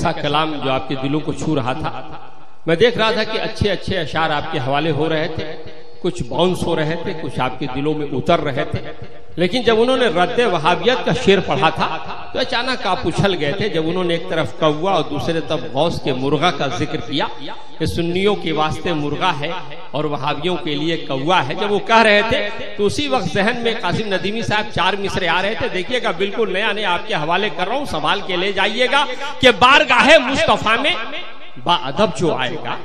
ऐसा कलाम जो आपके दिलों को छू रहा था। मैं देख रहा था कि अच्छे अच्छे अशार आपके हवाले हो रहे थे, कुछ बाउंस हो रहे थे, कुछ आपके दिलों में उतर रहे थे, लेकिन जब उन्होंने रद्द वहाबियत का शेर पढ़ा था तो अचानक आप उछल गए थे। जब उन्होंने एक तरफ कौवा और दूसरे तरफ गौस के मुर्गा का जिक्र किया कि सुन्नियों के वास्ते मुर्गा है और वहाबियों के लिए कौवा है, जब वो कह रहे थे तो उसी वक्त जहन में कासिम नदीमी साहब 4 मिसरे आ रहे थे। देखिएगा, बिल्कुल नया नया आपके हवाले कर रहा हूं, संभाल के ले जाइएगा कि बारगाहे मुस्तफा में बाअदब जो आएगा।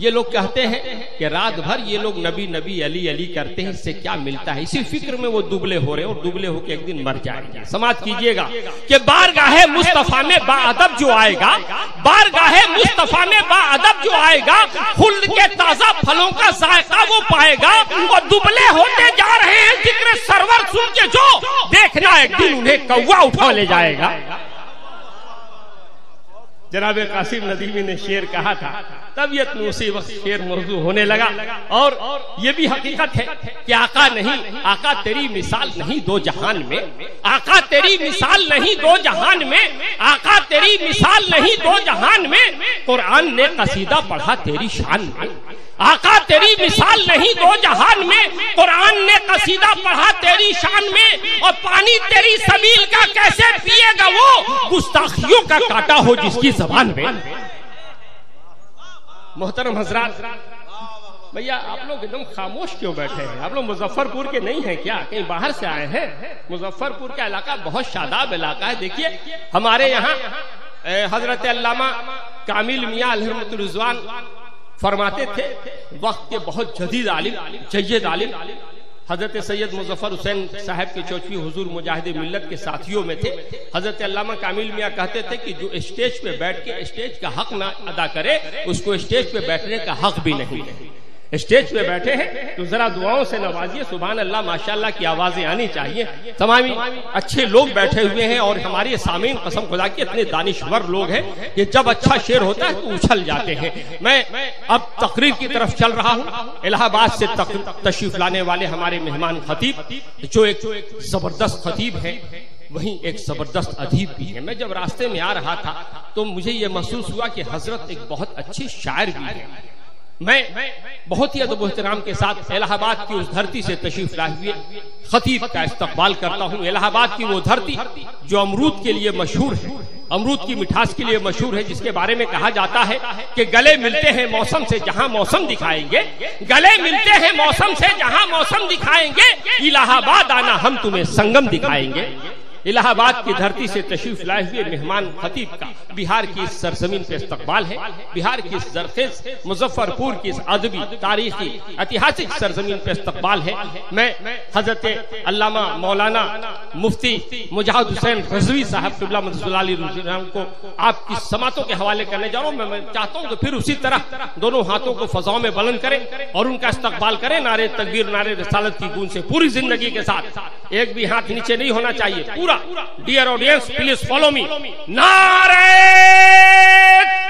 ये लोग कहते हैं कि रात भर ये लोग नबी नबी अली अली करते हैं, इससे क्या मिलता है? इसी फिक्र में वो दुबले हो रहे हैं और दुबले होकर एक दिन मर जाएंगे। समाज कीजिएगा कि बारगाहे मुस्तफा में बाअदब जो आएगा, बारगाहे मुस्तफा में बाअदब जो आएगा, खुल्द के ताजा फलों का जायका वो पाएगा। और दुबले होते जा रहे हैं जिक्र सरवर सुन के, जो देखना एक दिन उन्हें कौवा उठा ले जाएगा। जनाब कासिम नदीमी ने शेर कहा था, तबीयत में उसी वक्त शेर मौजू होने लगा। और ये भी हकीकत है कि आका नहीं, आका तेरी मिसाल नहीं दो जहान में, आका तेरी मिसाल नहीं दो जहान में, आका तेरी मिसाल नहीं दो जहान में। कुरान ने कसीदा पढ़ा तेरी शान में, आका तेरी मिसाल नहीं दो जहान में। कुरान ने कसीदा पढ़ा तेरी शान में। और पानी तेरी सबील का कैसे पिएगा वो, गुस्ताखियों का काटा हो जिसकी जबान में। मोहतरम हजरात, भैया आप लोग एकदम खामोश क्यों बैठे हैं? आप लोग मुजफ्फरपुर के नहीं हैं क्या? कहीं बाहर से आए हैं? मुजफ्फरपुर का इलाका बहुत शादाब इलाका है। देखिए, हमारे यहाँ हजरत अल्लामा कामिल मियां अलहमतुल रिजवान फरमाते थे, वक्त के बहुत जदीद आलिम, जय्यद आलिम हजरत सैयद मुजफ्फर हुसैन साहब के चौथी हुजूर मुजाहिद मिल्लत के साथियों में थे। हजरत अल्लामा कामिल मियां कहते थे कि जो स्टेज पे बैठ के स्टेज का हक ना अदा करे, उसको स्टेज पे बैठने का हक भी नहीं। स्टेज पे बैठे हैं तो जरा दुआओं से नवाजिए, सुभान अल्लाह माशाअल्लाह की आवाजें आनी चाहिए। तमाम अच्छे लोग बैठे हुए हैं और हमारे सामीन कसम खुदा के इतने दानिश्वर लोग हैं कि जब अच्छा शेर होता है तो उछल जाते हैं। मैं अब तकरीर की तरफ चल रहा हूँ। इलाहाबाद से तशरीफ लाने वाले हमारे मेहमान खतीब, जो एक जबरदस्त खतीब है, वहीं एक जबरदस्त अदीब भी है। मैं जब रास्ते में आ रहा था तो मुझे यह महसूस हुआ कि हजरत एक बहुत अच्छे शायर भी है। मैं बहुत ही अदब एहतराम के साथ इलाहाबाद की उस धरती से तशरीफ लाए हुए खतीब का इस्तकबाल करता हूँ। इलाहाबाद की वो धरती जो अमरूद के लिए मशहूर है, अमरूद की मिठास के लिए मशहूर है, जिसके बारे में कहा जाता है कि गले मिलते हैं मौसम से जहाँ मौसम दिखाएंगे, गले मिलते हैं मौसम से जहाँ मौसम दिखाएंगे, इलाहाबाद आना हम तुम्हें संगम दिखाएंगे। इलाहाबाद की धरती से तशरीफ लाए हुए मेहमान खतीब का बिहार की इस सरजमीन पे इस्तकबाल है। बिहार की इस जरखेज मुजफ्फरपुर की इस अदबी तारीखी ऐतिहासिक सरजमीन पे इस्तकबाल है। मैं हजरत अल्लामा मौलाना मुफ्ती मुजाहिद हुसैन रज़वी साहब क़िबला मदद को आपकी समातों के हवाले करने जा रहा हूँ। मैं चाहता हूँ कि फिर उसी तरह दोनों हाथों को फजाओं में बुलंद करें और उनका इस्तकबाल करें नारे तकबीर, नारे रिसालत की गूंज से पूरी जिंदगी के साथ। एक भी हाथ नीचे नहीं होना चाहिए, पूरा। Dear audience, please follow me. नारे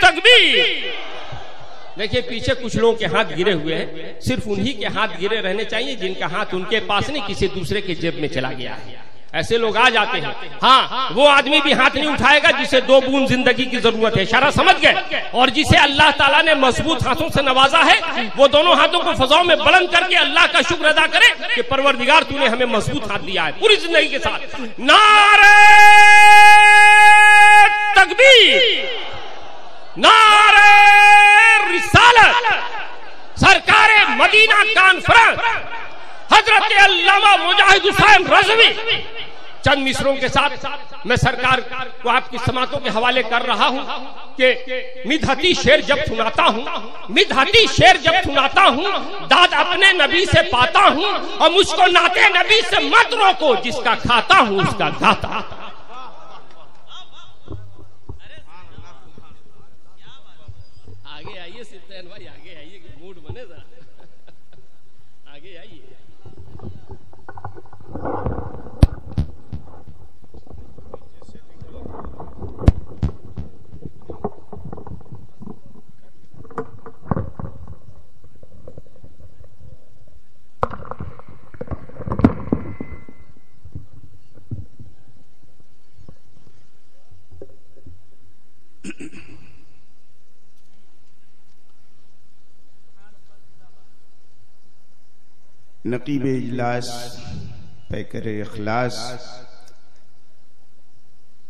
तकबीर। देखिए, पीछे कुछ लोगों के हाथ गिरे हुए हैं, सिर्फ उन्हीं के हाथ गिरे रहने चाहिए जिनका हाथ उनके पास नहीं, किसी दूसरे के जेब में चला गया है। ऐसे लोग आ जाते हैं। हाँ, वो आदमी भी हाथ नहीं उठाएगा जिसे 2 बूंद जिंदगी की जरूरत है। इशारा समझ गए? और जिसे अल्लाह ताला ने मजबूत हाथों से नवाजा है, वो दोनों हाथों को फजाओं में बुलंद करके अल्लाह का शुक्र अदा करे कि परवरदिगार तूने हमें मजबूत हाथ दिया है पूरी जिंदगी के साथ। नारे तकबीर, नारे रिसालत, सरकारे मदीना कॉन्फ्रेंस, हजरत अल्लामा मुजाहिद हुसैन रज़वी। चंद मिसरों के साथ मैं सरकार को आपकी समातों के हवाले कर रहा हूं कि मिदहती शेर जब सुनाता हूं, मिदहती शेर जब सुनाता हूं, दाद अपने नबी से पाता हूं और मुझको नाते नबी से मत रोको, जिसका खाता हूं उसका गाता। आगे आइए सिफ्तान भाई, आगे आइए, मूड बने जरा, आगे आइए। नकीब इजलास पैकर इखलास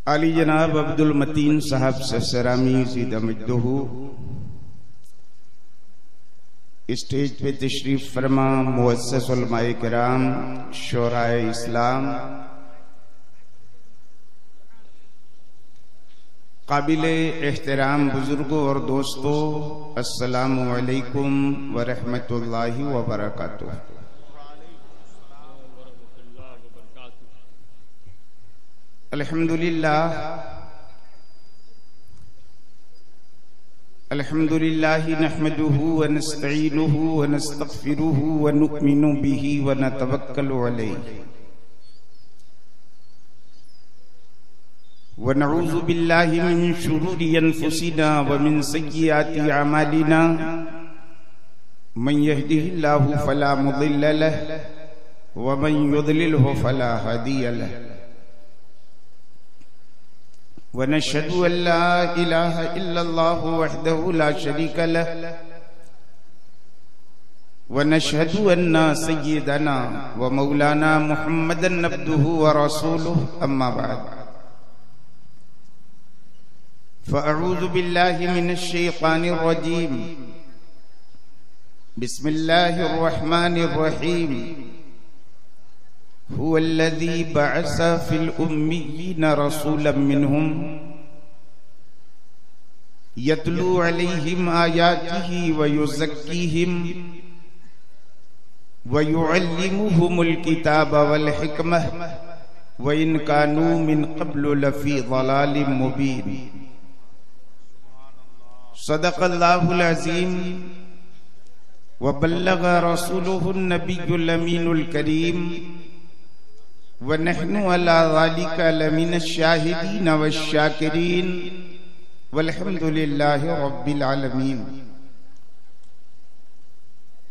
आली जनाब अब्दुल मतीन साहब ससरामी ज़ीदमजदहू स्टेज पे तशरीफ फरमा मुअस्सिस उलमाए किराम शोराए इस्लाम काबिले एहतराम बुजुर्गों और दोस्तों, अस्सलामु अलैकुम व रहमतुल्लाहि व बरकातुहू। अल्हम्दुलिल्लाह नहमदुहु व नस्तईनुहु व नस्तगफिरुहु व नुमिनु बिही व नतवक्कलु अलैहि व नऊज़ु बिल्लाहि मिन शुरूरि अनफुसिना व मिन सय्यिआति अमालिना मन यहदिहिल्लाहु फला मुदिल्ल लहु व मन युद्लिलहु फला हादिय लहु व नशहदु अल्ला इलाहा इल्लल्लाहु वहदहु ला शरीका लहु व नशहदु अन्ना सय्यिदना व मौलाना मुहम्मदन अब्दुहु व रसूलुहु अम्मा बाद फ़अऊज़ु बिल्लाहि मिनश शैतानिर रजीम बिस्मिल्लाहिर रहमानिर रहीम हुवल्लज़ी बअस फ़िल उम्मिय्यीन रसूलन मिनहुम यतलू अलैहिम आयातिही व युज़क्कीहिम व युअल्लिमुहुमुल किताब वल हिकमह व इन कानू मिन क़ब्लु लफ़ी ज़लालिम मुबीन। सदक़ल्लाहुल अज़ीम व बल्लग़ रसूलुहुन नबियुल अमीनुल करीम व नहनु अला ज़ालिका लमिनश शाहिदीन वश्शाकिरीन वल्हम्दुलिल्लाहि रब्बिल आलमीन।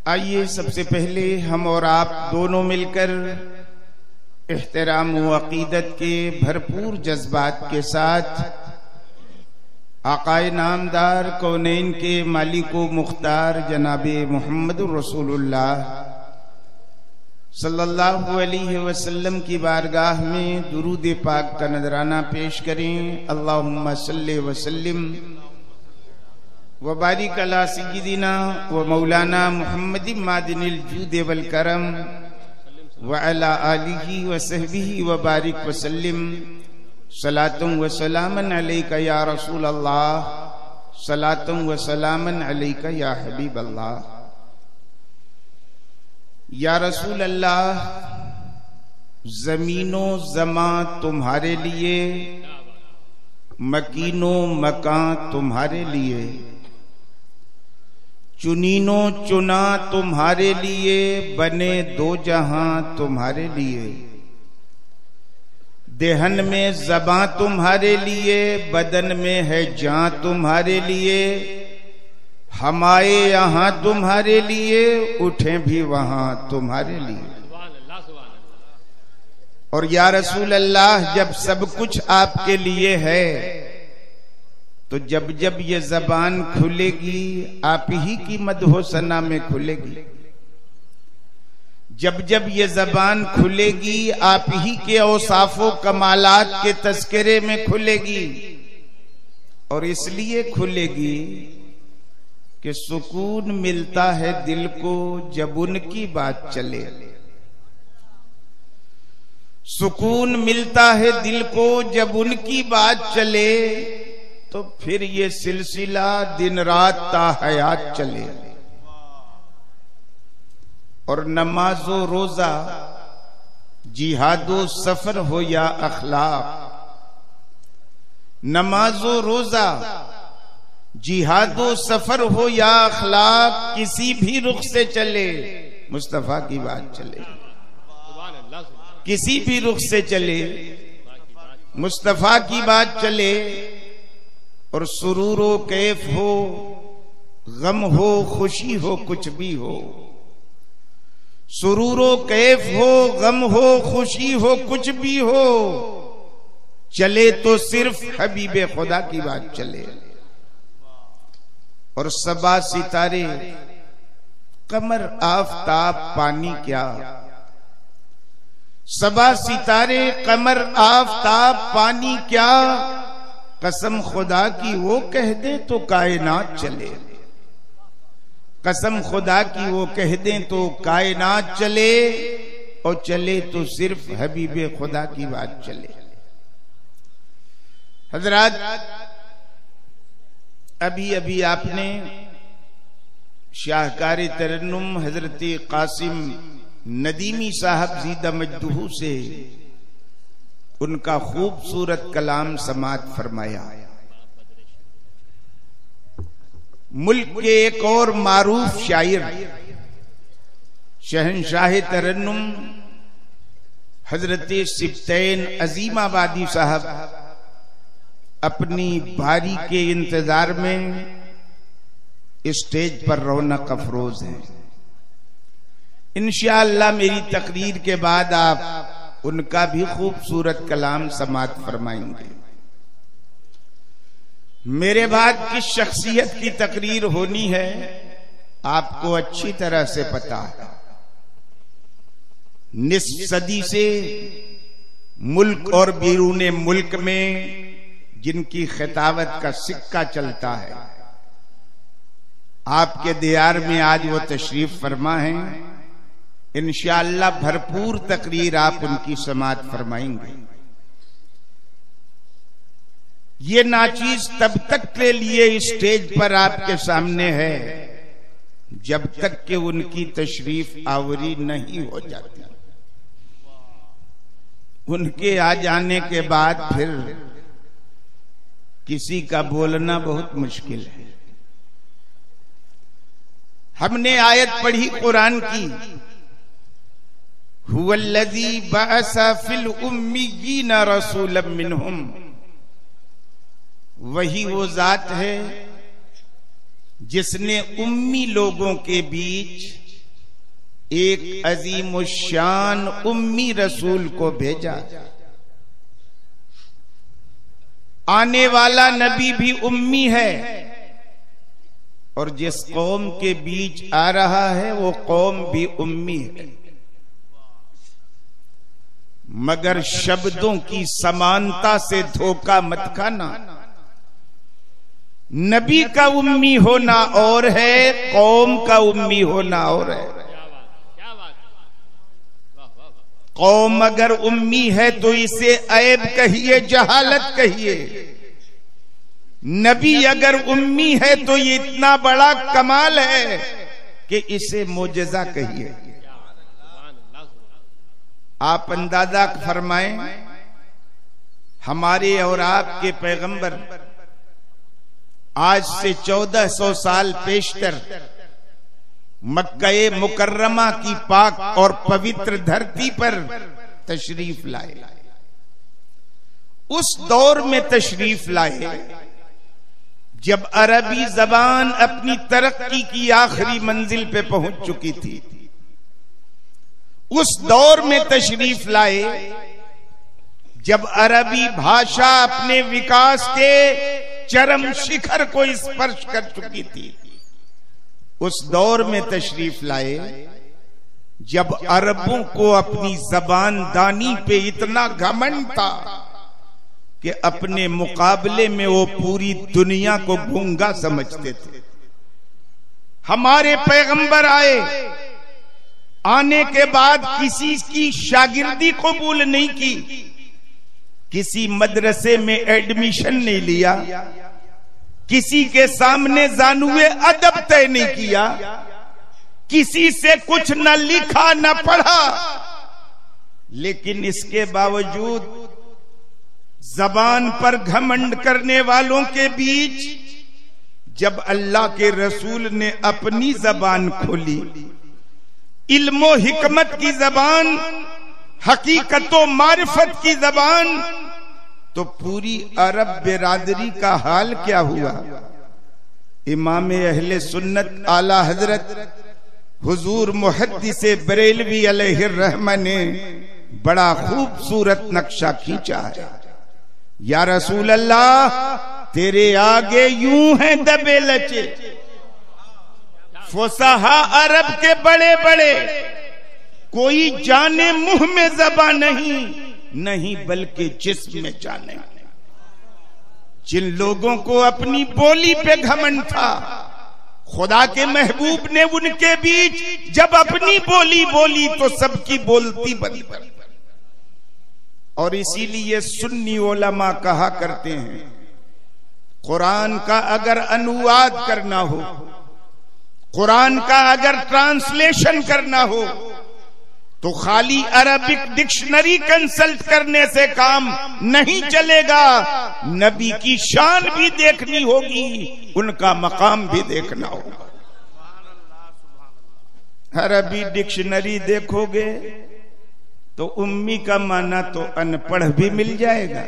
आइए सबसे पहले हम और आप दोनों मिलकर एहतराम व अक़ीदत के भरपूर जज्बात के साथ आकाए नामदार कौनैन के मालिको मुख्तार जनाबे मुहम्मदुर रसूलुल्लाह सल्लल्लाहु अलैहि वसल्लम की बारगाह में दुरूद पाक का नजराना पेश करें। अल्लाहुम्मा सल्ली व सल्लिम व बारिक अला सय्यिदिना व मौलाना मुहम्मदिन मादिनिल जूद वल करम व अला आलिही व सहबिही व बारिक व सल्लिम। सलातुम व सलामन अलैका या रसूल अल्लाह, सलातुम व सलामन अलैका या हबीब अल्लाह। या रसूल अल्लाह, जमीनो जमा तुम्हारे लिए, मकीनो मकां तुम्हारे लिए, चुनीनो चुना तुम्हारे लिए, बने दो जहां तुम्हारे लिए। देहन में ज़बां तुम्हारे लिए, बदन में है जान तुम्हारे लिए। हम आए यहाँ तुम्हारे लिए, उठे भी वहां तुम्हारे लिए। और या रसूल अल्लाह, जब सब कुछ आपके लिए है तो जब जब ये ज़बान खुलेगी आप ही की मदहो सना में खुलेगी। जब जब ये ज़बान खुलेगी आप ही के औसाफो कमालात के तस्करे में खुलेगी। और इसलिए खुलेगी कि सुकून मिलता है दिल को जब उनकी बात चले। सुकून मिलता है दिल को जब उनकी बात चले, तो फिर ये सिलसिला दिन रात ता हयात चले। और नमाजो रोजा, जिहादो सफर हो या अखलाक, नमाजो रोजा, जिहादो सफर हो या अखलाक, किसी भी रुख से चले मुस्तफा की बात चले। किसी भी रुख से चले मुस्तफा की बात चले। और सुरूरो कैफ हो, गम हो, खुशी हो, कुछ भी हो, सुरूरो कैफ हो, गम हो, खुशी हो, कुछ भी हो, चले तो सिर्फ हबीबे खुदा की बात चले। और सबा सितारे कमर आफताब पानी क्या, सबा सितारे कमर आफताब पानी क्या, कसम खुदा की वो कह दे तो कायनात चले। कसम खुदा की वो कह दे तो कायनात चले, और चले तो सिर्फ हबीबे खुदा की बात चले। हजरात, अभी अभी आपने शाहकार तरन्नुम हजरत कासिम नदीमी साहब ज़ीदा मजदूहू से उनका खूबसूरत कलाम समात फरमाया। मुल्क के एक और मारूफ शायर शहंशाह तरन्नुम हजरत सिब्तैन अजीमाबादी साहब अपनी बारी के इंतजार में स्टेज पर रौनक अफरोज हैं। इंशाअल्लाह मेरी तकरीर के बाद आप उनका भी खूबसूरत कलाम समात फरमाएंगे। मेरे बाद किस शख्सियत की तकरीर होनी है आपको अच्छी तरह से पता है। निस्फ सदी से मुल्क और बैरूने मुल्क में जिनकी खिताबत का सिक्का चलता है, आपके दियार में आज वो तशरीफ फरमा है। इंशाअल्लाह भरपूर तकरीर आप उनकी समात फरमाएंगे। ये नाचीज तब तक के लिए स्टेज पर आपके सामने है जब तक कि उनकी तशरीफ आवरी नहीं हो जाती। उनके आ जाने के बाद फिर किसी का बोलना बहुत मुश्किल है। हमने आयत पढ़ी कुरान की, हुवल्लज़ी बअसा फिल उम्मिय्यीना रसूलन मिनहुम, वही वो जात है जिसने उम्मी लोगों के बीच एक अजीमुश्शान उम्मी रसूल को भेजा। आने वाला नबी भी उम्मी है, और जिस कौम के बीच आ रहा है वो कौम भी उम्मी है। मगर शब्दों की समानता से धोखा मत खाना। नबी का उम्मी होना और है, कौम का उम्मी होना और है। कौम अगर उम्मी है तो इसे ऐब कहिए, जहालत कहिए। नबी अगर उम्मी है तो ये इतना बड़ा कमाल है कि इसे मोजज़ा कहिए। आप अंदाजा फरमाएं, हमारे और आपके पैगंबर आज से 1400 साल पेशतर मक्का मुकर्रमा की पाक और पवित्र धरती पर तशरीफ लाए। उस दौर में तशरीफ लाए जब अरबी जबान अपनी तरक्की की आखिरी मंजिल पे पहुंच चुकी थी। उस दौर में तशरीफ लाए जब अरबी भाषा अपने विकास के चरम शिखर को स्पर्श कर चुकी थी। उस दौर में तशरीफ लाए जब अरबों को अपनी जबान दानी पे इतना घमंड था कि अपने मुकाबले में वो पूरी दुनिया को गूंगा समझते थे। हमारे पैगंबर आए, आने के बाद किसी की शागिर्दी कबूल नहीं की, किसी मदरसे में एडमिशन नहीं लिया, किसी के सामने जानुए अदब तय नहीं किया, किसी से कुछ न लिखा न पढ़ा, लेकिन इसके बावजूद जबान पर घमंड करने वालों के बीच जब अल्लाह के रसूल ने अपनी जबान खोली, इल्मो हिकमत की जबान, हकीकतो मारिफत की जबान, तो पूरी अरब बिरादरी का हाल क्या हुआ। इमाम अहले सुन्नत आला हजरत हुजूर मुहद्दिस बरेलवी अलैहिर्रहमा ने बड़ा खूबसूरत नक्शा खींचा है। या रसूल अल्लाह तेरे आगे यूं हैं दबे लचे फुसहा अरब के बड़े बड़े, कोई जाने मुंह में ज़बां नहीं बल्कि जिस्म में जाने। जिन लोगों को अपनी बोली पे घमंड था, खुदा के महबूब ने उनके बीच जब अपनी बोली बोली तो सबकी बोलती बंद कर दी। और इसीलिए सुन्नी उलमा कहा करते हैं, कुरान का अगर अनुवाद करना हो, कुरान का अगर ट्रांसलेशन करना हो, तो खाली अरबिक डिक्शनरी कंसल्ट करने से काम नहीं चलेगा। नबी की शान भी देखनी होगी, उनका मकाम भी देखना होगा। अरबी डिक्शनरी देखोगे तो उम्मी का माना तो अनपढ़ भी मिल जाएगा,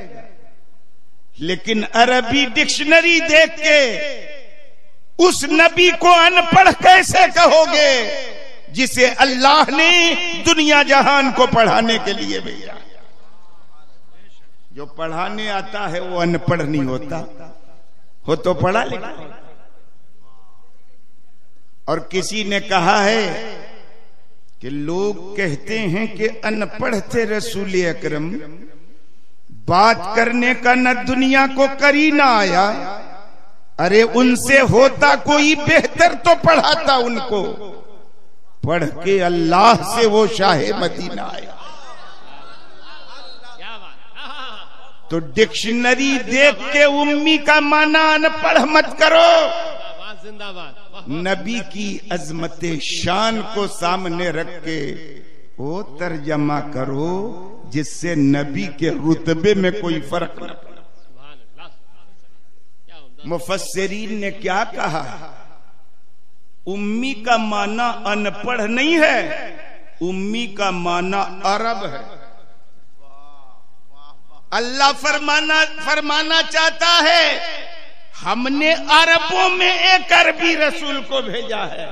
लेकिन अरबी डिक्शनरी देख के उस नबी को अनपढ़ कैसे कहोगे जिसे अल्लाह ने दुनिया जहान को पढ़ाने के लिए भेजा। जो पढ़ाने आता है वो अनपढ़ नहीं होता, हो तो पढ़ा लिखा। और किसी ने कहा है कि लोग कहते हैं कि अनपढ़ थे रसूल अकरम, बात करने का न दुनिया को करीना आया। अरे उनसे होता कोई बेहतर तो पढ़ाता उनको, पढ़ के अल्लाह से वो शाहे मदीना आया। तो डिक्शनरी देख के उम्मी का माना अनपढ़ मत करो, नबी की अजमत शान को सामने रख के वो तर्जमा करो जिससे नबी के रुतबे में कोई फर्क न पड़े। मुफस्सिरीन ने क्या कहा, उम्मी का माना अनपढ़ नहीं है, उम्मी का माना अरब है। अल्लाह फरमाना चाहता है, हमने अरबों में एक अरबी रसूल को भेजा है।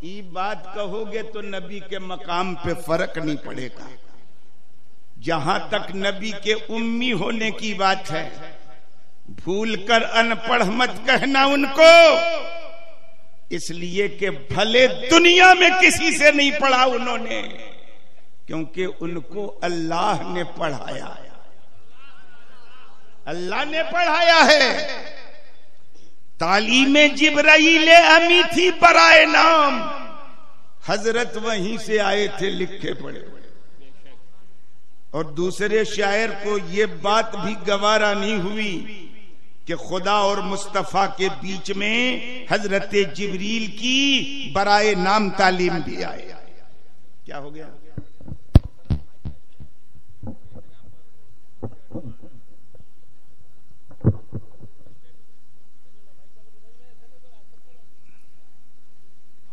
ये बात कहोगे तो नबी के मकाम पे फर्क नहीं पड़ेगा। जहां तक नबी के उम्मी होने की बात है, भूल कर अनपढ़ मत कहना उनको, इसलिए कि भले दुनिया में किसी से नहीं पढ़ा उन्होंने, क्योंकि उनको अल्लाह ने पढ़ाया, अल्लाह ने पढ़ाया है। तालीमे जिब्राइल अमी थी बराए नाम, हजरत वहीं से आए थे लिखे पढ़े। और दूसरे शायर को ये बात भी गवारा नहीं हुई कि खुदा और मुस्तफा के बीच में हजरत जिब्रील की बराए नाम तालीम भी आए। क्या हो गया?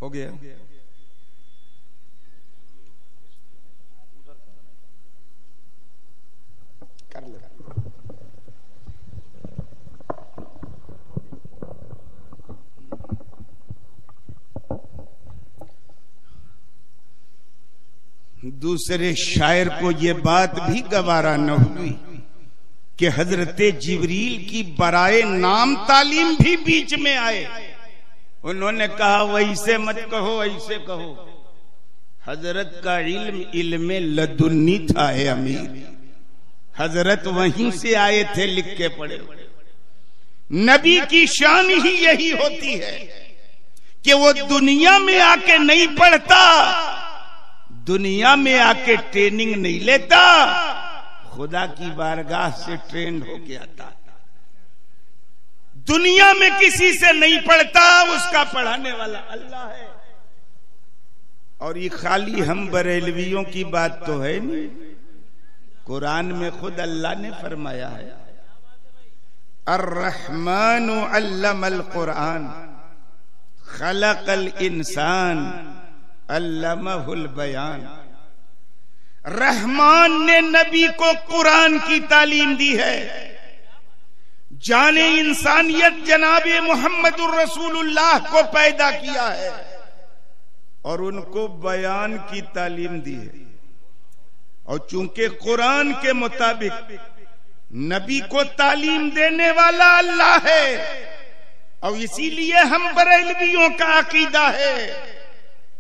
हो गया? कर ले। दूसरे शायर को ये बात भी गवारा न हुई कि हजरत जिब्रील की बराए नाम तालीम भी बीच में आए। उन्होंने कहा वैसे मत कहो, ऐसे कहो। हजरत का इल्म लदुन्नी था है अमीर, हजरत वहीं से आए थे लिख के पढ़े। नबी की शान ही यही होती है कि वो दुनिया में आके नहीं पढ़ता, दुनिया में आके ट्रेनिंग नहीं लेता, खुदा की बारगाह से ट्रेंड होके आता। दुनिया में किसी से नहीं पढ़ता, उसका पढ़ाने वाला अल्लाह है। और ये खाली हम बरेलवियों की बात तो है नहीं, कुरान में खुद अल्लाह ने फरमाया है, अर्रहमानु अल्लमल कुरान खलकल इंसान अल्लमहुल बयान। रहमान ने नबी को कुरान की तालीम दी है। जाने इंसानियत जनाबे मुहम्मदुर रसूलुल्लाह को पैदा किया है और उनको बयान की तालीम दी है। और चूंकि कुरान के मुताबिक नबी को तालीम देने वाला अल्लाह है। और इसीलिए हम बरेलवियों का अकीदा है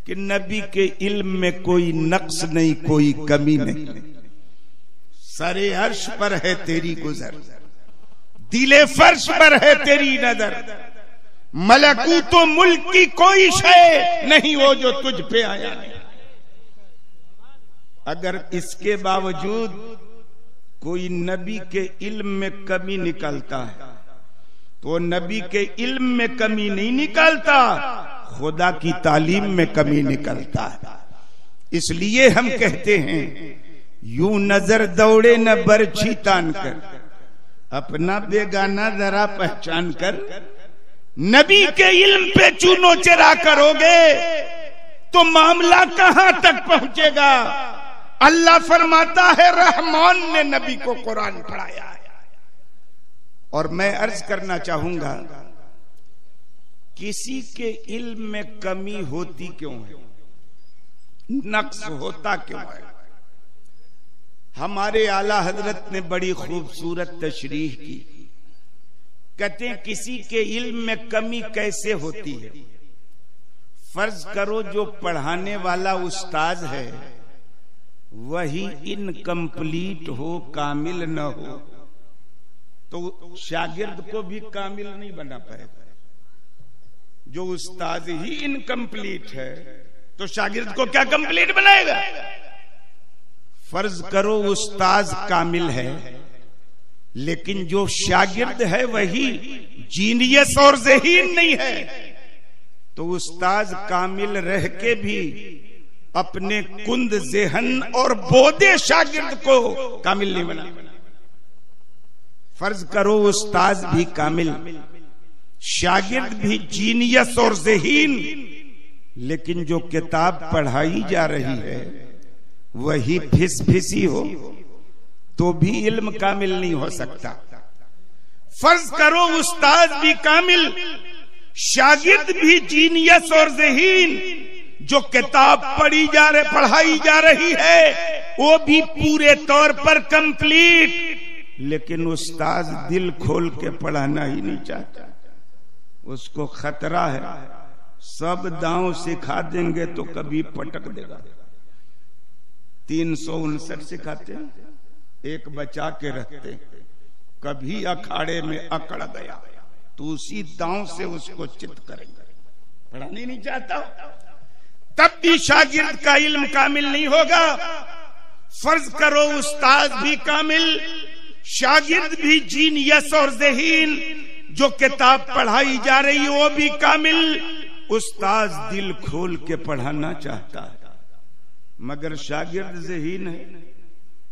कि नबी के इल्म में कोई नक्स नहीं, कोई कमी नहीं। सरे अर्श पर है तेरी गुजर, दिले फर्श पर है तेरी नजर, मलकूतो मुल्क की कोई शय नहीं वो जो तुझ पे आया नहीं। अगर इसके बावजूद कोई नबी के इल्म में कमी निकलता है तो नबी के इल्म में कमी नहीं निकलता, खुदा की तालीम में कमी निकलता है। इसलिए हम कहते हैं यूं नजर दौड़े न बरछी तान कर, अपना बेगाना जरा पहचान कर। नबी के इल्म पे चूनो चेरा करोगे तो मामला कहां तक पहुंचेगा। अल्लाह फरमाता है रहमान ने नबी को कुरान पढ़ाया है। और मैं अर्ज करना चाहूंगा, किसी के इल्म में कमी होती क्यों है, नक्स होता क्यों है। हमारे आला हजरत ने बड़ी खूबसूरत तशरीह की। कहते हैं किसी के इल्म में कमी कैसे होती है। फर्ज करो जो पढ़ाने वाला उस्ताद है वही इनकम्प्लीट हो, कामिल न हो, तो शागिर्द को भी कामिल नहीं बना पाएगा। जो उस्ताद ही इनकम्प्लीट है तो शागिर्द को क्या कंप्लीट बनाएगा। फर्ज करो उस्ताद कामिल है लेकिन जो शागिर्द है वही जीनियस और ज़हीन नहीं है, तो उस्ताद कामिल रह के भी अपने कुंद ज़हन और बोधे शागिर्द को कामिल नहीं बना। फर्ज करो उस्ताद भी कामिल, शागिर्द भी जीनियस और ज़हीन, लेकिन जो किताब पढ़ाई जा रही है वही फिस फिसी हो तो भी इल्म कामिल नहीं हो सकता। फर्ज करो उस्ताद भी कामिल, शागिर्द भी जीनियस और ज़हीन, जो किताब पढ़ाई जा रही है वो भी पूरे तौर पर कंप्लीट, लेकिन उस्ताद दिल खोल के पढ़ाना ही नहीं चाहता। उसको खतरा है सब दांव सिखा देंगे तो कभी पटक देगा। 359 सिखाते हैं, एक बचा के रखते, कभी अखाड़े में अकड़ गया तो उसी दांव से उसको चित करेंगे। पढ़ाना ही नहीं चाहता तब भी शागिर्द का इल्म कामिल नहीं होगा। फर्ज करो उस्ताद भी कामिल, शागिर्द भी जीनियस और ज़हीन, जो किताब पढ़ाई जा रही है वो भी कामिल। उस्ताद दिल खोल के पढ़ाना चाहता है मगर शागिर्द ज़हीन है,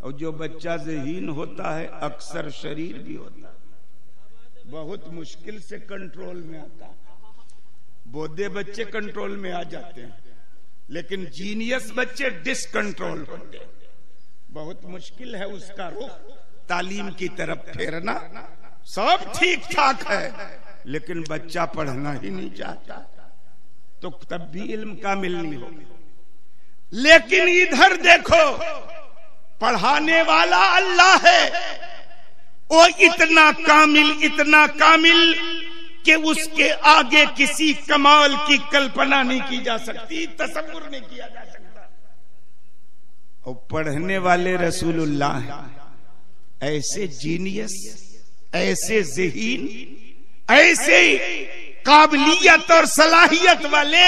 और जो बच्चा ज़हीन होता है अक्सर शरीर भी होता है, बहुत मुश्किल से कंट्रोल में आता है। बोधे बच्चे कंट्रोल में आ जाते हैं लेकिन जीनियस बच्चे डिसकंट्रोल होते हैं। बहुत मुश्किल है उसका रुख तालीम की तरफ फेरना। सब ठीक ठाक है लेकिन बच्चा पढ़ना ही नहीं चाहता, तो तब भी इल्म कामिल नहीं होगा। लेकिन इधर देखो, पढ़ाने वाला अल्लाह है, वो इतना कामिल कि उसके आगे किसी कमाल की कल्पना नहीं की जा सकती, तसव्वुर नहीं किया जा सकता। और पढ़ने वाले रसूलुल्लाह हैं, ऐसे जीनियस, ऐसे ज़हीन, ऐसे काबिलियत और सलाहियत वाले,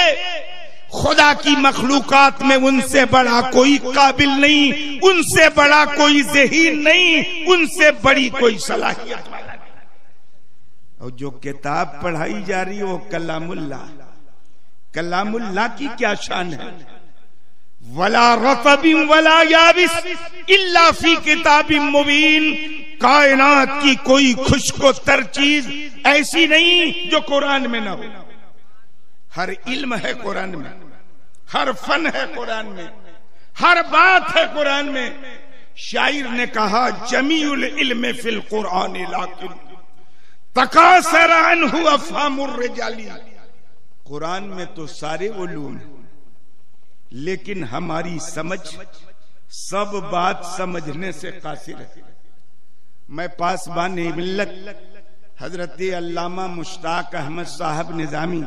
खुदा की मखलूकात में उनसे बड़ा कोई काबिल नहीं, उनसे बड़ा कोई ज़हीन नहीं, उनसे बड़ी कोई सलाहियत वाला नहीं। और जो किताब पढ़ाई जा रही है वो कलामुल्लाह की क्या शान है। वला रतबिन वला याबिस इल्ला फी किताबिन मुबीन, कायनात की कोई खुशको-तर चीज ऐसी नहीं जो कुरान में ना हो। हर इल्म है कुरान में, हर फन है कुरान में, हर बात है कुरान में। शायर ने कहा जमीउल इल्म फिल कुरान लाकिन तकासर अन्हु अफहामुर रिजाली। कुरान में तो सारे उलूम हैं लेकिन हमारी समझ सब बात समझने से कासिर है। मैं पासबान मिल्लत हजरत अल्लामा मुश्ताक अहमद साहब निजामी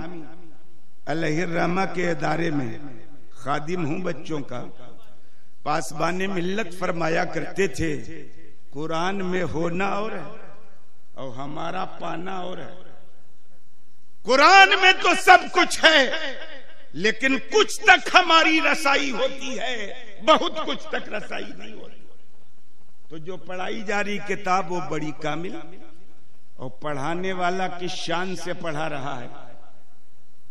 अलैहिर्रहमा के अदारे में खादिम हूं बच्चों का। पासबान मिल्लत फरमाया करते थे, कुरान में होना और है और हमारा पाना और है। कुरान में तो सब कुछ है, लेकिन कुछ तक हमारी रसाई होती है, बहुत कुछ तक रसाई नहीं होती। तो जो पढ़ाई जा रही किताब वो बड़ी कामिल, और पढ़ाने वाला किस शान से पढ़ा रहा है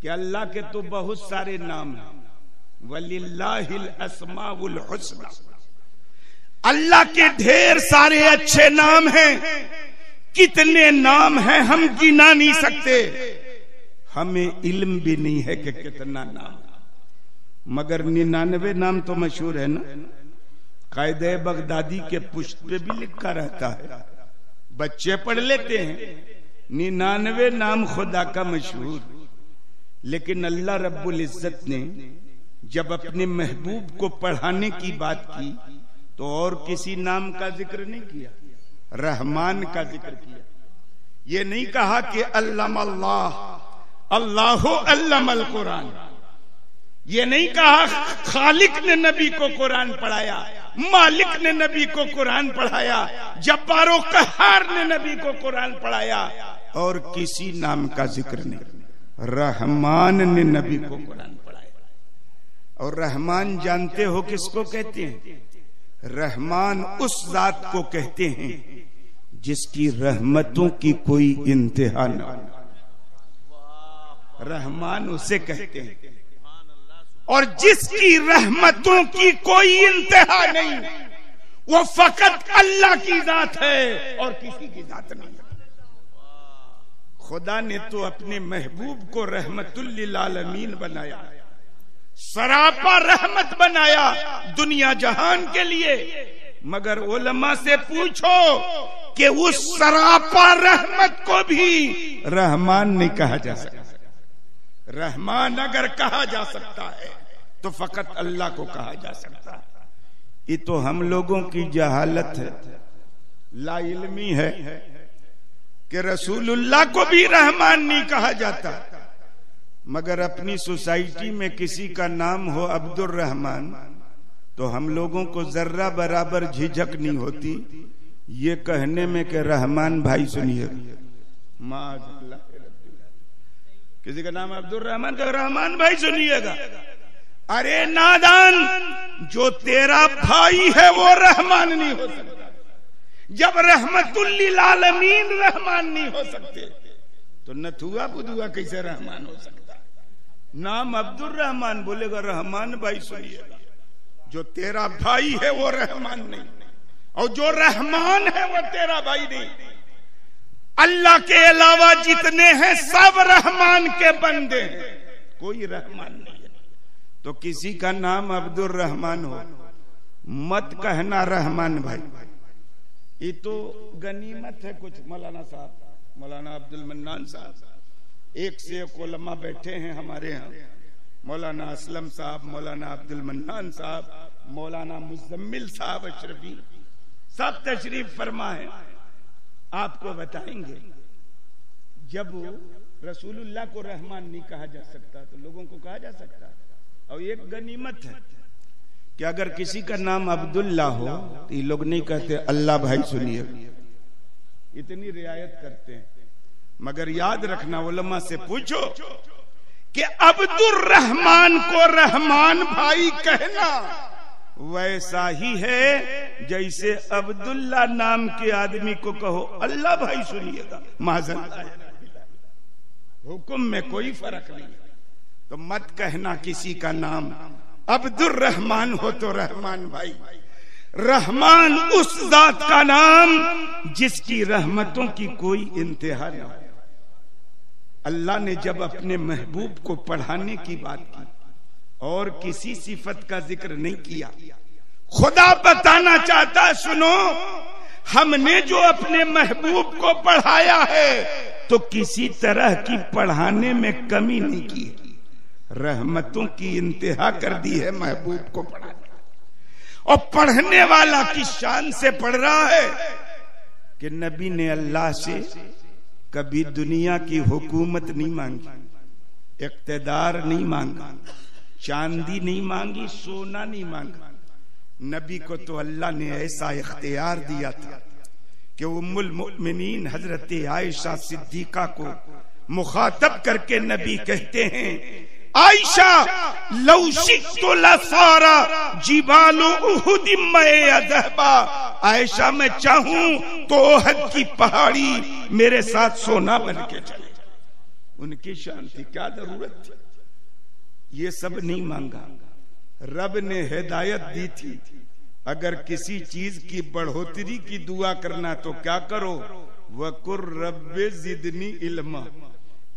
कि अल्लाह के तो बहुत सारे नाम हैं, वलिल्लाहिल अस्माउल हुस्ना, अल्लाह के ढेर सारे अच्छे नाम हैं। कितने नाम हैं हम गिना नहीं सकते, हमें इल्म भी नहीं है कि कितना नाम, मगर 99 नाम तो मशहूर है ना। कायदे बगदादी के पुष्ट पे भी लिखा रहता है, बच्चे पढ़ लेते हैं 99 नाम खुदा का मशहूर। लेकिन अल्लाह रब्बुल इज्जत ने जब अपने महबूब को पढ़ाने की बात की तो और किसी नाम का जिक्र नहीं किया, रहमान का जिक्र किया। ये नहीं कहा कि अल्लाहु अल्लमल कुरान, ये नहीं कहा खालिक ने नबी को कुरान पढ़ाया, मालिक ने नबी को कुरान पढ़ाया, जब्बारो कहार ने नबी को कुरान पढ़ाया, और किसी नाम का जिक्र नहीं। रहमान ने नबी को कुरान पढ़ाया। और रहमान जानते हो किसको कहते हैं? रहमान उस जात को कहते हैं जिसकी रहमतों की कोई इंतहा न हो, रहमान उसे कहते हैं। और जिसकी रहमतों की कोई इंतहा नहीं, वो फकत अल्लाह की जात है और किसी की जात नहीं है। खुदा ने तो अपने महबूब को रहमतुल लिल आलमीन बनाया, सरापा रहमत बनाया दुनिया जहान के लिए। मगर उलमा से पूछो कि उस सरापा रहमत को भी रहमान नहीं कहा जा सकता। रहमान अगर कहा जा सकता है तो फकत अल्लाह को कहा जा सकता है। ये तो हम लोगों की जहालत है, लाइल्मी है कि रसूलुल्लाह को भी रहमान नहीं कहा जाता, मगर अपनी सोसाइटी में किसी का नाम हो अब्दुर रहमान तो हम लोगों को जर्रा बराबर झिझक नहीं होती ये कहने में कि रहमान भाई सुनिए। किसी का नाम अब्दुर रहमान तो रहमान भाई सुनिएगा। अरे नादान, जो तेरा भाई है वो रहमान नहीं हो सकता। जब रहमतुल लिल आलमीन रहमान नहीं हो सकते तो नथुआ बुधुआ कैसे रहमान हो सकता? नाम अब्दुर रहमान बोलेगा रहमान भाई सुनिएगा। जो तेरा भाई है वो रहमान नहीं, और जो रहमान है वो तेरा भाई नहीं। अल्लाह के अलावा जितने हैं सब रहमान के बंदे हैं, कोई रहमान नहीं है। तो किसी का नाम अब्दुर रहमान हो मत कहना रहमान भाई। ये तो गनीमत है। कुछ मौलाना साहब, मौलाना अब्दुल मन्नान साहब, एक से एक उलमा बैठे हैं हमारे यहाँ, मौलाना असलम साहब, मौलाना अब्दुल मन्नान साहब, मौलाना मुजम्मिल साहब अशरफी, सब तशरीफ फरमा है। आपको बताएंगे जब रसूलुल्लाह को रहमान नहीं कहा जा सकता तो लोगों को कहा जा सकता। और एक गनीमत है कि अगर किसी का नाम अब्दुल्ला हो तो ये लोग नहीं कहते अल्लाह भाई सुनिए, इतनी रियायत करते हैं। मगर याद रखना, उलमा से पूछो कि अब्दुर रहमान को रहमान भाई कहना वैसा ही है जैसे अब्दुल्ला नाम के आदमी को कहो अल्लाह भाई सुनिएगा। माज़अल्लाह, हुक्म में कोई फर्क नहीं। तो मत कहना किसी का नाम अब्दुर रहमान हो तो रहमान भाई। रहमान उस जात का नाम जिसकी रहमतों की कोई इंतहा न हो। अल्लाह ने जब अपने महबूब को पढ़ाने की बात की और किसी सिफत का जिक्र नहीं किया, खुदा बताना चाहता, सुनो, हमने जो अपने महबूब को पढ़ाया है तो किसी तरह की पढ़ाने में कमी नहीं की, रहमतों की इंतहा कर दी है महबूब को पढ़ाने। और पढ़ने वाला किस शान से पढ़ रहा है? कि नबी ने अल्लाह से कभी दुनिया की हुकूमत नहीं मांगी, इख्तिदार नहीं मांगा, चांदी नहीं मांगी, सोना नहीं मांगा। नबी को तो अल्लाह ने ऐसा इख्तियार दिया था कि उम्मुल मुमिनीन हजरत आयशा सिद्दीका को मुखातब करके नबी कहते हैं, आयशा लौ शिक्तु लसारा जिबालु उहुद मअदहबा, आयशा मैं चाहूं तो ओहद की पहाड़ी मेरे साथ सोना बन के चले। उनकी शांति क्या जरूरत थी, ये सब नहीं मांगा। रब ने हिदायत दी थी, अगर किसी चीज की बढ़ोतरी की दुआ करना तो क्या करो, वकुर रब्बे जिदनी इल्मा,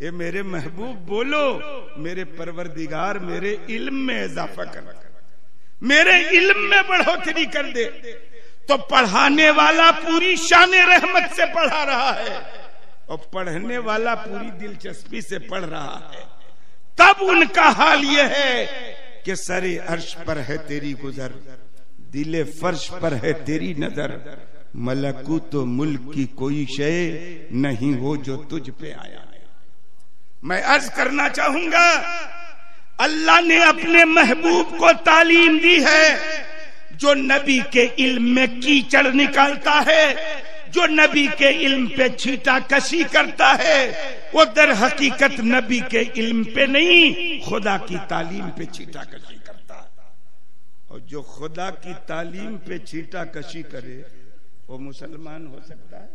ए मेरे महबूब बोलो मेरे परवरदिगार मेरे इल्म में इजाफा कर, मेरे इल्म में बढ़ोतरी कर दे। तो पढ़ाने वाला पूरी शान रहमत से पढ़ा रहा है और पढ़ने वाला पूरी दिलचस्पी से पढ़ रहा है। तब उनका हाल यह है कि सरे अर्श पर है तेरी गुजर, दिले फर्श पर है तेरी नजर, मलकूत मुल्क की कोई शय नहीं हो जो तुझ पे आया है। मैं अर्ज करना चाहूंगा, अल्लाह ने अपने महबूब को तालीम दी है, जो नबी के इल्म में कीचड़ निकालता है, जो नबी के इल्म पे छीटा कशी करता है, वो दर हकीकत नबी के इल्म पे नहीं खुदा की तालीम पे छीटा कशी करता है। और जो खुदा की तालीम पे छीटा कशी करे वो मुसलमान हो सकता है।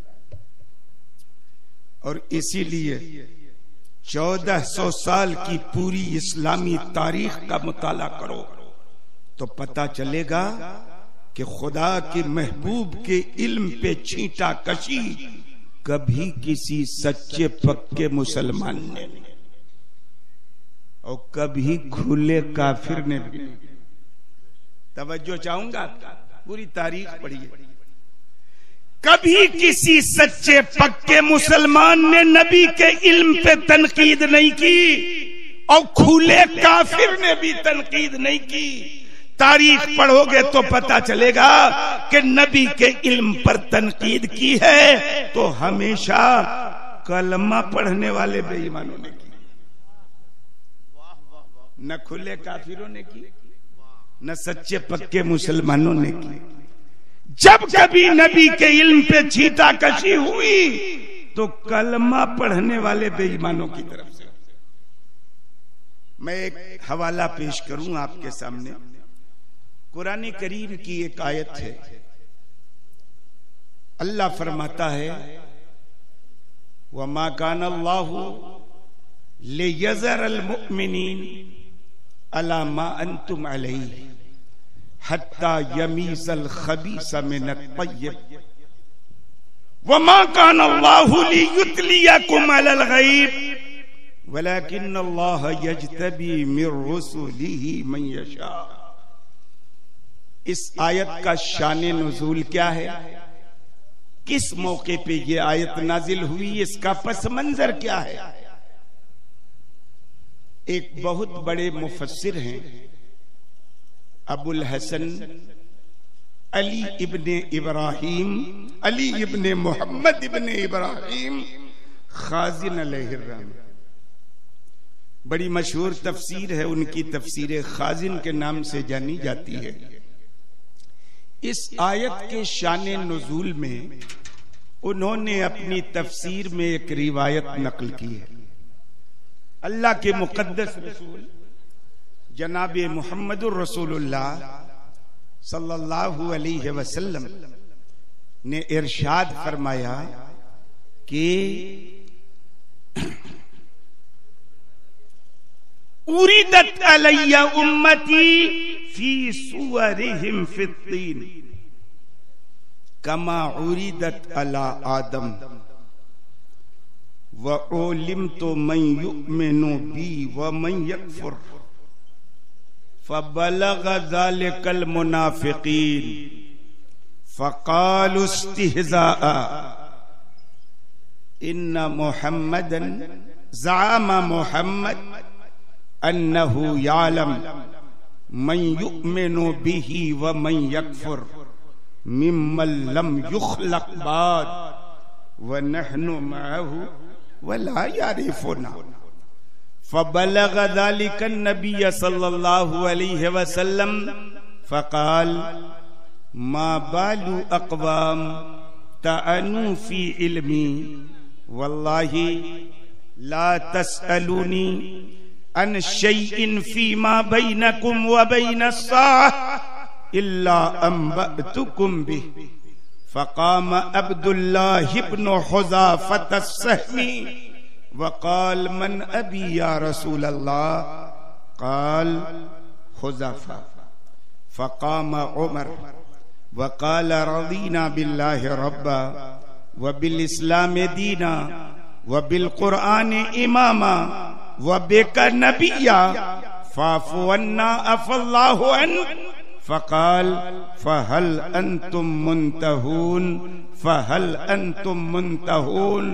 और इसीलिए 1400 साल की पूरी इस्लामी तारीख का मुताला करो तो पता चलेगा कि खुदा के महबूब के इल्म पे छींटा कशी कभी किसी सच्चे पक्के मुसलमान ने नहीं, और कभी खुले काफिर ने भी नहीं। तवज्जो चाहूंगा, पूरी तारीख पढ़िए। कभी किसी सच्चे पक्के मुसलमान ने नबी के इल्म पे तनकीद नहीं की और खुले काफिर ने भी तनकीद नहीं की। तारीख पढ़ोगे तो पता चलेगा कि नबी के इल्म पर तनकीद की है तो हमेशा कलमा पढ़ने वाले बेईमानों ने की, न खुले काफिरों ने की, न सच्चे पक्के मुसलमानों ने की। जब कभी नबी के इल्म पे छीटा कशी हुई तो कलमा पढ़ने वाले बेईमानों की तरफ से। मैं एक हवाला पेश करूं आपके सामने, कुरान करीम की एक आयत है। अल्लाह फरमाता है, वमा कान अल्लाहु लियज़रल मुमिनीन अला मा अंतुम अलैहि हत्ता यमीज़ल खबीस मिनत तय्यब वमा कान अल्लाहु लियुतलियकुम अलल गैब वलाकिन्नल्लाह यज्तबी मिर रुसुलिही मन यशा। इस आयत का शाने नुज़ूल क्या है, किस मौके पे ये आयत नाजिल हुई, इसका पस मंजर क्या है। एक बहुत बड़े मुफस्सिर हैं अबुल हसन अली इब्ने इब्राहिम, अली इब्ने मोहम्मद इब्ने इब्राहिम खाजिन अलैहिर्रहम। बड़ी मशहूर तफसीर है उनकी, तफसीर खाजिन के नाम से जानी जाती है। इस आयत के शाने नुज़ूल में उन्होंने अपनी तफसीर में एक रिवायत नकल की है। अल्लाह के मुक़द्दस रसूल जनाब मुहम्मदुर रसूलुल्लाह सल्लल्लाहु अलैहि वसल्लम ने इरशाद फरमाया कि उरिदत अलैया उम्मती फी सुवरिहिम फित्तीन कमा उरिदत अला आदम व उलिमतु मन युमिनु बी व मन यकफुर फबलग ज़ालिकल मुनाफिकीन फ़क़ालू इस्तिहज़ाअ इन्ना मुहम्मदन ज़अमा मुहम्मद अन्नहु यालम मन युमिनु बिही व मन यकफुर मिम्मन लम युखलक बाद व नहनु मअहु वला यारिफुना। फबलग ज़ालिका नबी सल्लल्लाहु अलैहि वसल्लम फ़क़ाल मा बालु अक़वाम तअनु फ़ी इल्मी वल्लाहि ला तस्अलूनी अन शैइन फ़ीमा बैनकुम व बैनस्साह इल्ला अंबअतुकुम बिहि। फ़क़ाम अब्दुल्लाह इब्न हुज़ाफ़त अस्सहमी वक़ाल मन अबी या रसूल अल्लाह। क़ाल हुज़ाफ़ा। फ़क़ाम उमर वक़ाल रज़ीना बिल्लाहि रब्बा व बिल इस्लाम दीना व बिल क़ुरआन इमामा व बिका नबिय्या फ़अफ़ु अन्ना अफ़ल्लाहु अन्क। फ़क़ाल फ़हल अंतुम मुंतहून फ़हल अंतुम मुंतहून।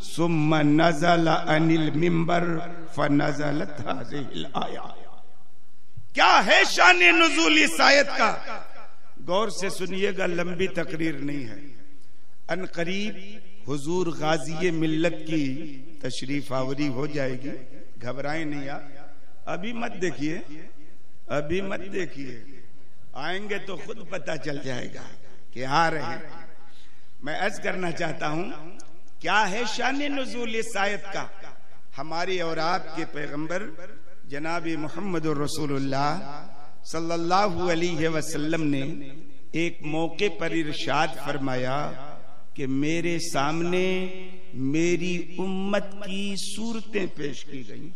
सुम्मा नज़ल अनिल मिंबर फ़नज़लत हाज़िहिल आया। क्या है शान नुज़ूल इस आयत का? गौर से सुनिएगा, लंबी तकरीर नहीं है। अन करीब हुजूर गाज़ी मिल्लत की तशरीफ आवरी हो जाएगी, घबराएं नहीं आप। अभी मत देखिए, अभी मत देखिए, आएंगे तो खुद पता चल जाएगा कि आ रहे हैं। मैं अर्ज करना चाहता हूं, क्या है शान नुज़ूल इस आयत का? हमारे और आपके पैगंबर जनाब मोहम्मद रसूलुल्लाह सल्लल्लाहु अलैहि वसल्लम ने एक मौके पर इरशाद फरमाया कि मेरे सामने मेरी उम्मत की सूरतें पेश की गई,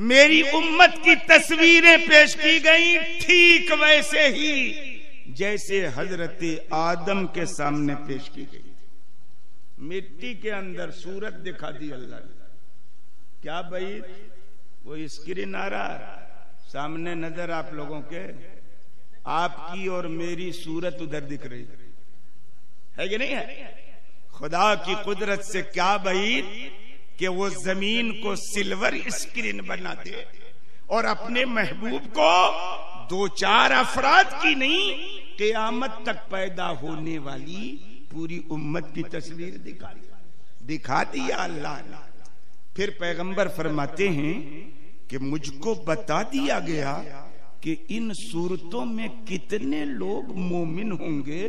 मेरी उम्मत की तस्वीरें पेश की गई, ठीक वैसे ही जैसे हजरत आदम के सामने पेश की गई। मिट्टी के अंदर सूरत दिखा दी अल्लाह ने। क्या भाई, वो स्क्रीन आ रहा सामने नजर आप लोगों के, आपकी और मेरी सूरत उधर दिख रही है कि नहीं है? खुदा की कुदरत से क्या भाई कि वो जमीन को सिल्वर स्क्रीन बना दे और अपने महबूब को दो चार अफराद की नहीं, क़यामत तक पैदा होने वाली पूरी उम्मत की तस्वीर दिखा दिया अल्लाह ने। फिर पैगंबर फरमाते हैं कि मुझको बता दिया गया कि इन सूरतों में कितने लोग मोमिन होंगे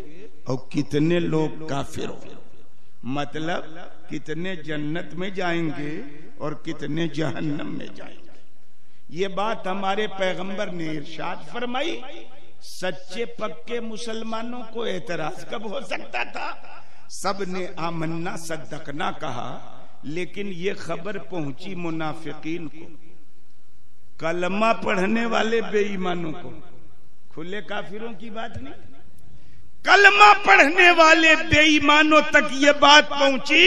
और कितने लोग काफिर होंगे। मतलब कितने जन्नत में जाएंगे और कितने जहन्नम में जाएंगे। ये बात हमारे पैगंबर ने इरशाद फरमाई। सच्चे पक्के मुसलमानों को एतराज कब हो सकता था? सब ने आमन्ना सद्दकना कहा, लेकिन ये खबर पहुंची मुनाफिकीन को, कलमा पढ़ने वाले बेईमानों को। खुले काफिरों की बात नहीं, कलमा पढ़ने वाले बेईमानों तक ये बात पहुंची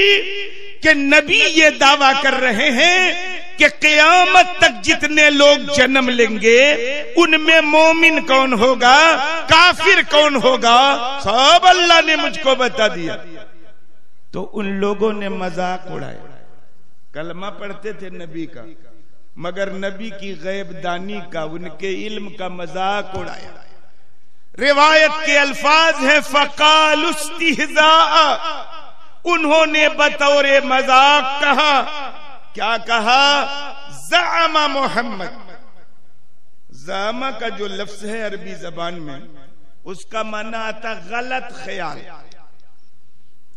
कि नबी ये दावा कर रहे हैं कि क़यामत तक जितने लोग जन्म लेंगे उनमें मोमिन कौन होगा, काफिर कौन होगा, सब अल्लाह ने मुझको बता दिया। तो उन लोगों ने मजाक उड़ाया। कलमा पढ़ते थे नबी का, मगर नबी की गैबदानी का, उनके इल्म का मजाक उड़ाया। रिवायत के अल्फाज हैं फ़क़ाल इस्तिहज़ा, उन्होंने बतौरे मजाक कहा। क्या कहा? ज़अमा मोहम्मद। ज़अमा का जो लफ्ज है अरबी जबान में, उसका माना आता गलत ख्याल।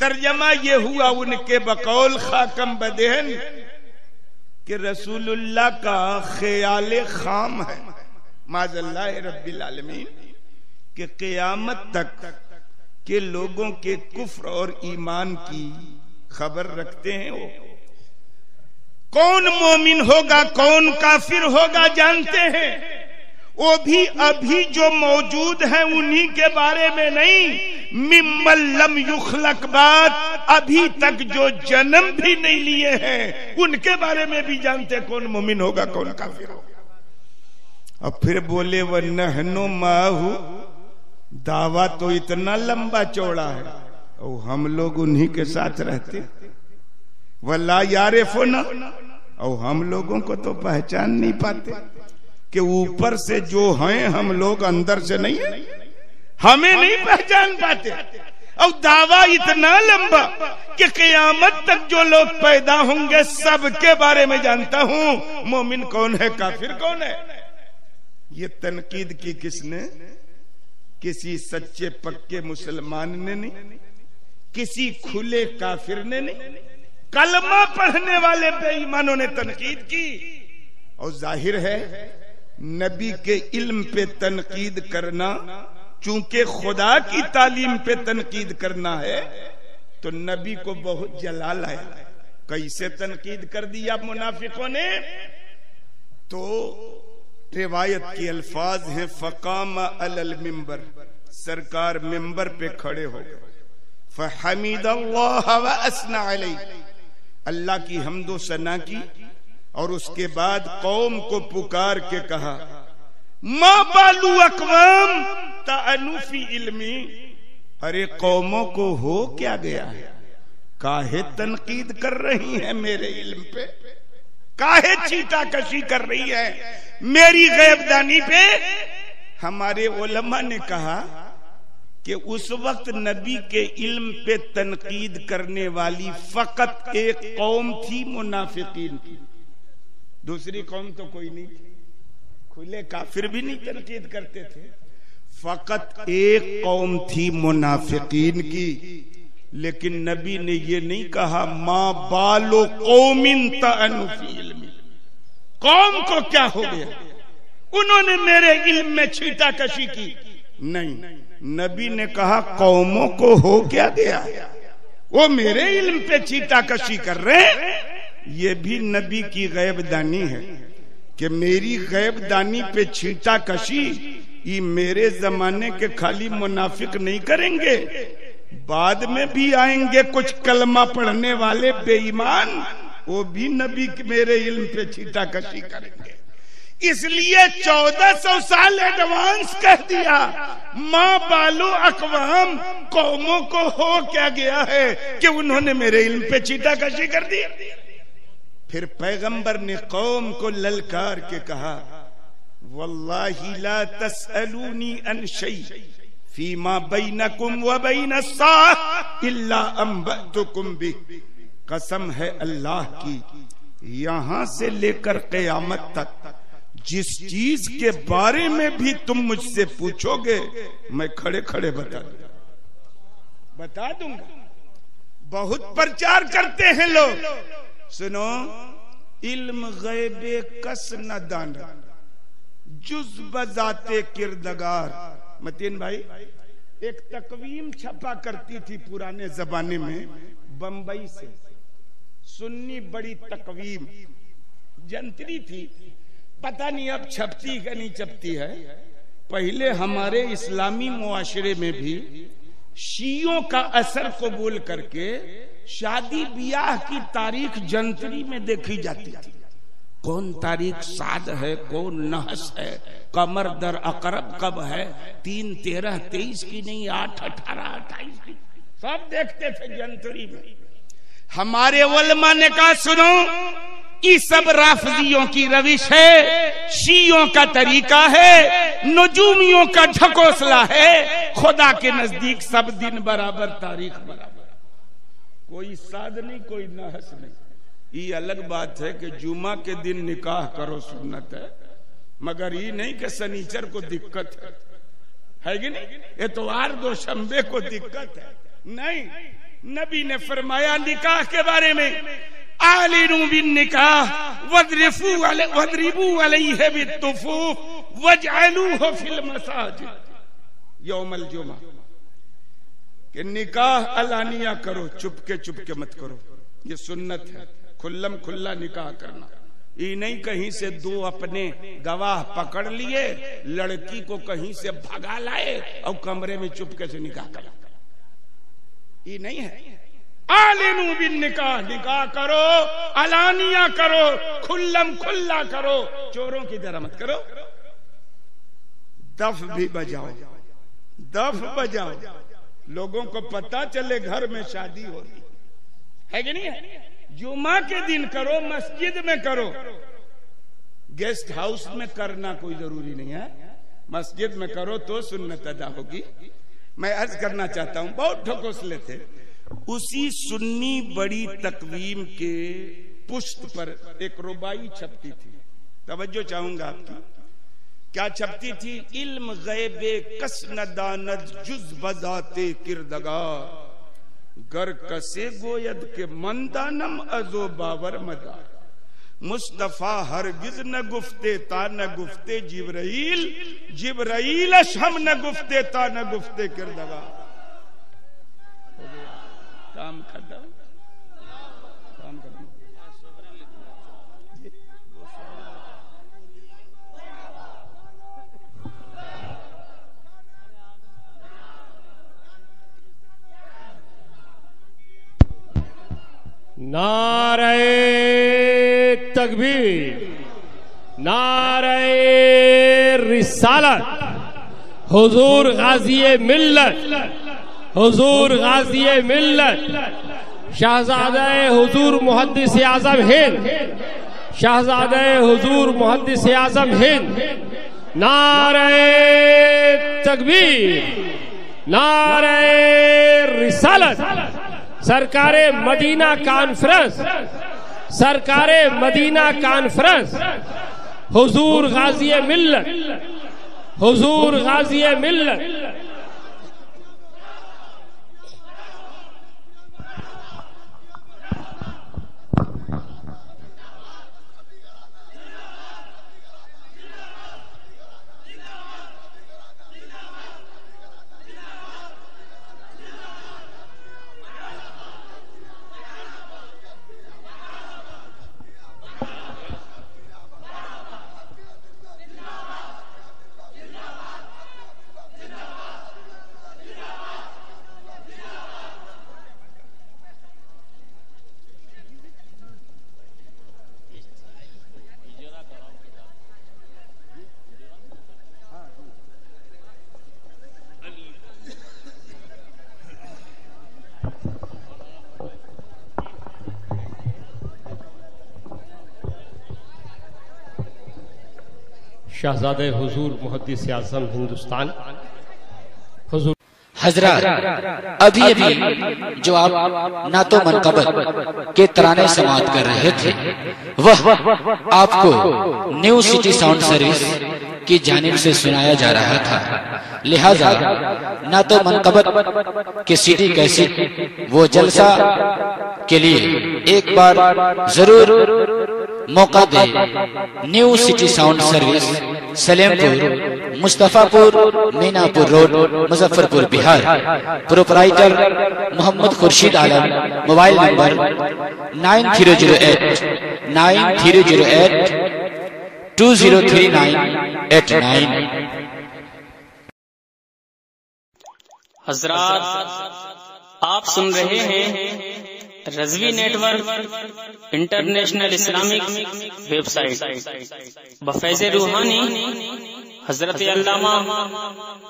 तर्जमा ये हुआ उनके बकौल खाकम बदेहन कि रसूलुल्लाह का ख्याल खाम है, माज़ल्लाह रब्बिल आलमीन, कि क़यामत तक के लोगों के कुफ्र और ईमान की खबर रखते हैं। वो कौन मोमिन होगा कौन काफिर होगा जानते हैं, वो भी अभी जो मौजूद है उन्हीं के बारे में नहीं, मिम्मन लम युखलक बात, अभी तक जो जन्म भी नहीं लिए हैं उनके बारे में भी जानते कौन मोमिन होगा कौन काफिर होगा। अब फिर बोले व नहनु माहू, दावा तो इतना लंबा चौड़ा है और हम लोग उन्हीं के साथ रहते। वल्ला यारिफुना, और हम लोगों को तो पहचान नहीं पाते कि ऊपर से जो हैं हम लोग अंदर से नहीं है, हमें नहीं पहचान पाते। और दावा इतना लंबा कि क़यामत तक जो लोग पैदा होंगे सबके बारे में जानता हूं, मोमिन कौन है, काफिर कौन है। ये तनकीद की किसने? किसी सच्चे पक्के मुसलमान ने नहीं, किसी खुले काफिर ने नहीं, कलमा पढ़ने वाले बेईमानों ने तनकीद की। और जाहिर है नबी के इल्म पे तनकीद करना, चूंकि खुदा की तालीम पे तनकीद करना है, तो नबी को बहुत जलाल आया। कैसे तनकीद कर दिया मुनाफिकों ने? तो रिवायत के अल्फाज हैं, फ़क़ाम अलल मिंबर, सरकार मिंबर पे खड़े हो गए, फ़हमिदल्लाह व अस्ना अलैहि, अल्लाह की हम्दो सना की, और उसके बाद कौम को पुकार के कहा, मा बालू अक़वाम तअनु फी इल्मी, अरे कौमों को हो क्या गया है, काहे तनकीद कर रही है मेरे इल्म पे, काहे चीटा कशी कर रही है मेरी गैबदानी पे। हमारे उलमा ने कहा कि उस वक्त नबी के इल्म पे तनकीद करने वाली फकत एक कौम थी मुनाफिकीन की, दूसरी कौम तो कोई नहीं थी। खुले काफिर भी नहीं तनकीद करते थे, फकत एक कौम थी मुनाफिकीन की। लेकिन नबी ने ये नहीं कहा माँ बालो कौमिन तअनु फी इल्मी, कौम को क्या हो गया, उन्होंने मेरे इल्म में छीटाकशी की। नहीं, नबी ने कहा कौमों को हो क्या गया, वो मेरे इल्म पे छीटाकशी कर रहे। ये भी नबी की गैबदानी है कि मेरी गैबदानी पे छीटाकशी ये मेरे जमाने के खाली मुनाफिक नहीं करेंगे, बाद में भी आएंगे कुछ कलमा पढ़ने वाले बेईमान, वो भी नबी के मेरे इल्म पे छीटाकशी करेंगे। इसलिए 1400 साल एडवांस कह दिया, माँ बालो अक़वाम, कौमों को हो क्या गया है कि उन्होंने मेरे इल्म पे छीटाकशी कर दी। फिर पैगंबर ने कौम को ललकार के कहा, वल्लाही ला तसअलूनी अन शै फीमा बैनकुम व बैन अस्साह इल्ला अंबअतुकुम बि, कसम है अल्लाह की, यहां से लेकर क़यामत तक जिस चीज के बारे में भी तुम मुझसे पूछोगे मैं खड़े खड़े बता दूंगा। बहुत प्रचार करते हैं लोग, सुनो, इल्म गैबे कस न दान जुज बजाते किरदगार। मतीन भाई, एक तकवीम छपा करती थी पुराने जमाने में बंबई से, सुन्नी बड़ी तकवीम जंतरी थी, पता नहीं अब छपती है नहीं छपती है। पहले हमारे इस्लामी मुआशरे में भी शियों का असर कबूल करके शादी ब्याह की तारीख जंतरी में देखी जाती थी। कौन तारीख साद है, कौन नहस है, कमर दर अकरब कब है, 3, 13, 23 की नहीं, 8, 18, 28 की, सब देखते थे जंतरी में। हमारे उलमा ने कहा सुनो, ये सब राफजियों की रविश है, शियों का तरीका है, नजूमियों का ढकोसला है। खुदा के नजदीक सब दिन बराबर, तारीख बराबर, कोई साद नहीं, कोई नहस नहीं। ये अलग बात है कि जुमा के दिन निकाह करो, सुन्नत है, मगर ये नहीं कि शनीचर को दिक्कत है कि नहीं, इतवार दो शंबे को दिक्कत है, नहीं। नबी ने फरमाया निकाह के बारे में, आलिनु बिन निकाह वद्रिबू अलैहि बित्तुफूफ वजअलूहु फिल मसाजिद यौमल जुमा, कि निकाह अलानिया करो, चुपके चुपके मत करो, ये सुन्नत है। खुल्लम खुल्ला निकाह करना, ये नहीं कहीं से दो अपने गवाह पकड़ लिए, लड़की को कहीं से भगा लाए और कमरे में चुपके से निकाह करा, ये नहीं है। आलिनु बिन निकाह, निकाह करो, अलानिया करो, खुल्लम खुल्ला करो, चोरों की तरह मत करो। दफ भी बजाओ, दफ बजाओ, लोगों को पता चले घर में शादी हो रही है कि नहीं है। जुमा के दिन करो, मस्जिद में करो, गेस्ट हाउस में करना कोई जरूरी नहीं है, मस्जिद में करो तो सुन्नत अदा होगी। मैं अर्ज करना चाहता हूं, बहुत ठोकोसले थे। उसी सुन्नी बड़ी तकवीम के पुष्ट पर एक रुबाई छपती थी, तवज्जो चाहूंगा आपकी। क्या छपती थी? इल्म गैबे कस न दानद जुज बजाते किरदगार, गर कसे गोयद के मंदानम अजो बावर मदार, मुस्तफा हरगिज न गुफ्ते ता न गुफ्ते जिब्राइल, जिब्राइल हम न गुफ्ते ता न गुफ्ते किरदगार। काम खत्म, काम खत्म। नारे तकबीर, नारे रिसालत, हुजूर गाज़ी मिल्लत, हुजूर गाज़ी मिल्लत, शहजादे हुजूर मुहद्दिस आज़म हिंद, शहजादे हुजूर मुहद्दिस आज़म हिंद। नारे तकबीर, नारे रिसालत। सरकारे मदीना कॉन्फ्रेंस, सरकारे मदीना कॉन्फ्रेंस, हुजूर गाज़ी मिल्लत, हुजूर गाज़ी मिल्लत। शहजादे हुजूर मुहद्दिस आज़म हिंदुस्तान, हुजूर हजरत अभी अभी जो आप नातो मनकबत के तराने समाअत कर रहे थे, वह आपको न्यू सिटी साउंड सर्विस की जानिब से सुनाया जा रहा था। लिहाजा नातो मनकबत के सीडी कैसेट वो जलसा के लिए एक बार जरूर मौका दे। New city sound service, Salempur, Mustafapur, Minapur road, Muzaffarpur, Bihar. Proprietor Mohammad Khurshid Alam. Mobile number 9008 9008 203989। हजरात आप सुन रहे हैं Razvi network international Islamic website बफैज़ रूहानी हजरत अल्लामा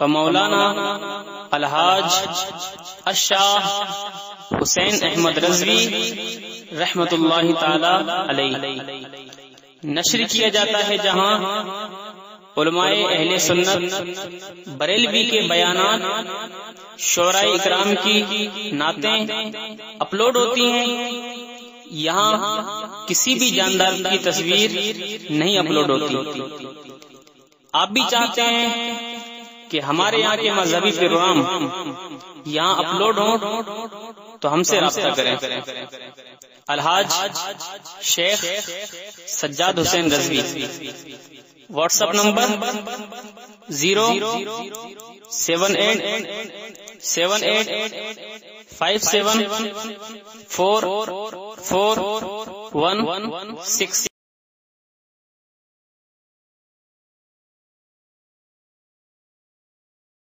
व मौलाना अलहाज अशाह हुसैन अहमद रज़वी रहमतुल्लाहि ताला अलैहि नश्र किया जाता है, जहां उलमाए अहले सुन्नत बरेलवी के बयानात शोराए इकराम की नातें अपलोड होती हैं। यहाँ किसी भी जानदार की तस्वीर नहीं अपलोड होती। आप भी चाहते हैं कि हमारे यहाँ के मजहबी प्रोग्राम यहाँ अपलोड हो तो हमसे राब्ता करें। अलहाज शेख सज्जाद हुसैन रज़वी। WhatsApp number 0787857444116।